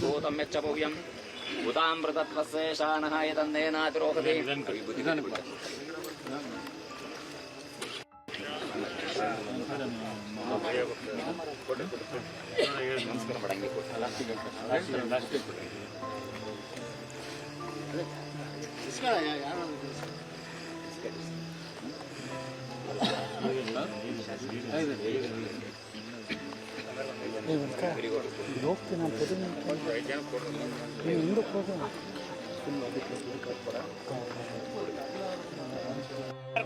भूतं यच्च भव्यम् उदामृतत्वस्य शानः यदन्नेनातिरोहति नमस्कार पड़ेंगे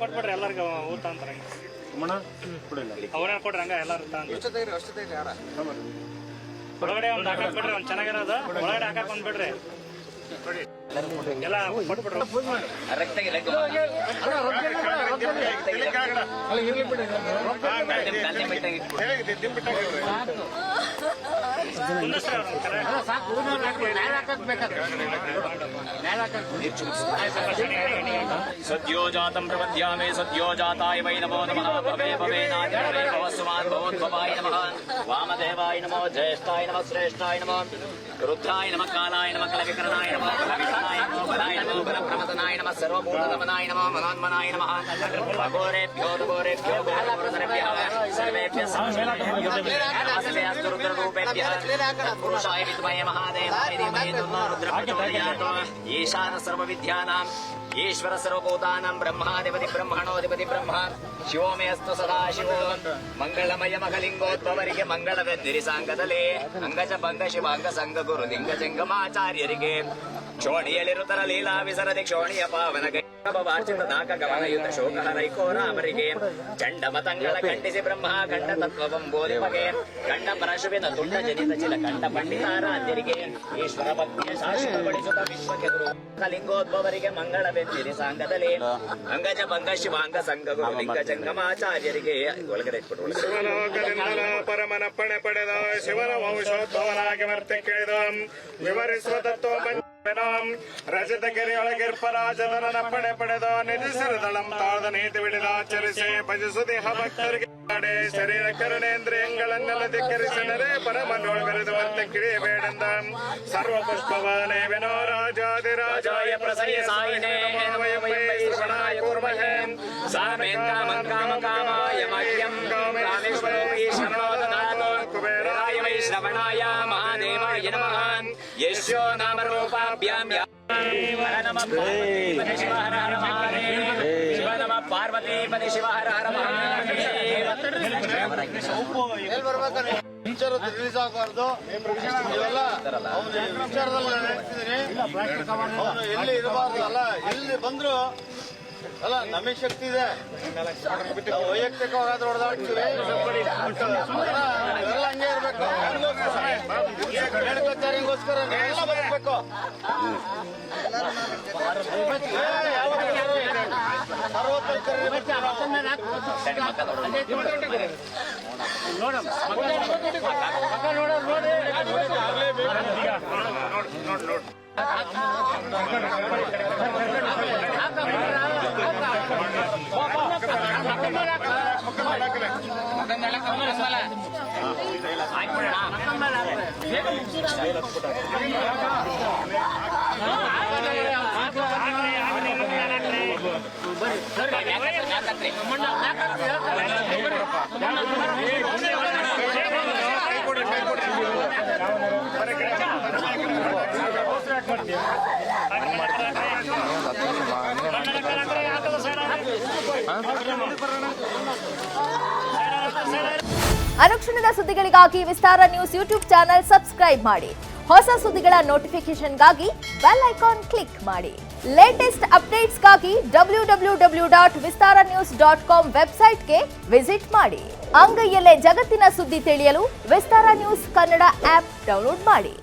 ಕೊಟ್ಬಿಡ್ರಿ ಎಲ್ಲರಿಗೂ ಊಟ ಅಂತಾರೆ ಅವರೇ ಕೊಡ್ರಿ ಹಂಗ ಎಲ್ಲರೂ ಒಳಗಡೆ ಒಂದು ಹಾಕಕ್ ಬಿಡ್ರಿ ಒಂದು ಚೆನ್ನಾಗಿರೋದು ಒಳಗಡೆ ಹಾಕಕ್ ಬಂದ್ಬಿಡ್ರಿ ಎಲ್ಲ ಕೊಟ್ಬಿಡ್ರಿ सद्यो जातं प्रपद्यामे सद्यो जाताय वै नमो नमः भवे भवेनादिभवे भवस्वान् भवोद्भवाय नमः वामदेवाय नमो ज्येष्ठाय नमः श्रेष्ठाय नमो रुद्राय नमः कालाय नमः कलविकरणाय नमः बलविषणाय नमः बलाय नमः बलप्रमदनाय नमः सर्वभूतदमनाय नमः मनोन्मनाय नमः अघोरेभ्यो घोरेभ्यो घोरधरेभ्यः सर्वेभ्यः नमस्ते अस्तु रुद्ररूपेभ्यः पुरुषाय विद्महे महादेवाय धीमहि तन्नो रुद्रः प्रचोदयात् ईशान सर्वविद्यानाम् ईश्वर सर्वभूतानां ब्रह्माधिपति ब्रह्मणोधिपति ब्रह्म शिवो मे अस्तु सदा शिवो मंगलमय मखलिंगोद्भवरिगे मंगलವೆದ್ದಿರಿ ಸಾಂಗದಲೇ ಅಂಗಜ ಭಂಗ ಶಿವಾಂಗ ಸಂಗ ಗುರು ಲಿಂಗ ಜಂಗಮಾಚಾರ್ಯರಿಗೆ ಕ್ಷೋಣಿಯಲ್ಲಿರುತ್ತರ ಲೀಲಾ ವಿಸರದಿ ಕ್ಷೋಣಿಯ ಪಾವನ ವಾರ್ಚಿತ ನಾಕ ಗಮನ ಯುದ್ಧ ಶೋಕಹರೈಕೋರಾಮರಿಗೆ ಚಂಡ ಮತಂಗಳ ಖಂಡಿಸಿ ಬ್ರಹ್ಮ ಖಂಡ ತತ್ವವಂ ಬೋಧಿಮಗೆ ಖಂಡ ಪರಶುವಿನ ತುಂಡ ಜನಿತ ಚಿಲ ಖಂಡ ಪಂಡಿತಾರಾಧ್ಯರಿಗೆ ಈಶ್ವರ ಭಕ್ತಿಯ ಶಾಶ್ವತಗೊಳಿಸುತ್ತ ವಿಶ್ವಕ್ಕೆ ಗುರು ಲಿಂಗೋದ್ಭವರಿಗೆ ಮಂಗಳವೆದ್ದಿರಿ ಸಾಂಗದಲ್ಲಿ ಅಂಗಜ ಭಂಗ ಶಿವಾಂಗ ಸಂಗ ಗುರು ಲಿಂಗ ಜಂಗಮಾಚಾರ್ಯರಿಗೆ ಒಳಗಡೆ ಶಿವಲೋಕದಿಂದಲ ಪರಮನ ಪಣೆ ಪಡೆದ ಶಿವನ ವಂಶೋದ್ಭವನಾಗಿ ವರ್ತೆ ಕೇಳಿದ ವಿವರಿಸುವ ತತ್ವ ರಜತ ಗಿರಿಯೊಳಗಿರ್ಪರಾಜನ ಪಡೆ ಪಡೆದ ನಿಜಸಿರದಳಂ ತಾಳದ ನೀತಿ ಬಿಡಿದಾಚರಿಸಿ ಭಜಿಸು ದೇಹ ಭಕ್ತರಿಗೆ ಶರೀರ ಕರುಣೇಂದ್ರಿಯಗಳನ್ನೆಲ್ಲ ಧಿಕ್ಕರಿಸಿದರೆ ಪರಮನೋಳು ಬೆರೆದುವಂತೆ ಕಿಡಿಯಬೇಡೆಂದ ಸರ್ವ ಪುಷ್ಪವಾನೇ ವಿನೋ ರಾಜಾದಿರಾಜಾಯ ಪ್ರಸಯ ಸಾಯಿನೇ ಶ್ರವಣಾಯ ಕೂರ್ಮಹೇ ಸಾಮೇನ್ ಕಾಮಂ ಕಾಮ ಕಾಮಾಯ ಮಹ್ಯಂ ಕಾಮೇಶ್ವರೋ ಈಶ್ವರೋದನಾಥೋ ಕುಬೇರಾಯ ವೈ ಶ್ರವಣಾಯ ಮಹಾದೇವಾಯ ನಮಃ ಯಶ್ಯೋ ನಾಮ ರೂಪಾಭ್ಯಾಂ ಶಿವ ನಮ ಪಾರ್ವತೀಪತಿ ಶಿವ ಹರ ಹರ ರಿಲೀಸ್ ಆಗಬಾರ್ದು ಇವೆಲ್ಲ ವಿಚಾರದಲ್ಲಿ ಎಲ್ಲಿ ಇರಬಾರ್ದು ಅಲ್ಲ ಎಲ್ಲಿ ಬಂದ್ರು ಅಲ್ಲ ನಮಗೆ ಶಕ್ತಿ ಇದೆ ವೈಯಕ್ತಿಕವಾದ ಹೊಡೆದಾಡ್ತೀವಿ ಎಲ್ಲ ಹಂಗೆ ಇರ್ಬೇಕು ಹೇಳ್ಕೊತಾರಿಗೋಸ್ಕರ ಎಲ್ಲ ಬರಬೇಕು ಅನುಕ್ಷಣದ ಸುದ್ದಿಗಳಿಗಾಗಿ ವಿಸ್ತಾರ ನ್ಯೂಸ್ ಯೂಟ್ಯೂಬ್ ಚಾನೆಲ್ ಸಬ್ಸ್ಕ್ರೈಬ್ ಮಾಡಿ. ಹೊಸ ಸುದ್ದಿಗಳ ನೋಟಿಫಿಕೇಶನ್ಗಾಗಿ ಬೆಲ್ ಐಕಾನ್ ಕ್ಲಿಕ್ ಮಾಡಿ. ಲೇಟೆಸ್ಟ್ ಅಪ್ಡೇಟ್ಸ್ಗಾಗಿ www.vistaranews.com ವೆಬ್ಸೈಟ್ಗೆ ವಿಸಿಟ್ ಮಾಡಿ. ಅಂಗೈಯಲ್ಲೇ ಜಗತ್ತಿನ ಸುದ್ದಿ ತಿಳಿಯಲು ವಿಸ್ತಾರ ನ್ಯೂಸ್ ಕನ್ನಡ ಆಪ್ ಡೌನ್ಲೋಡ್ ಮಾಡಿ.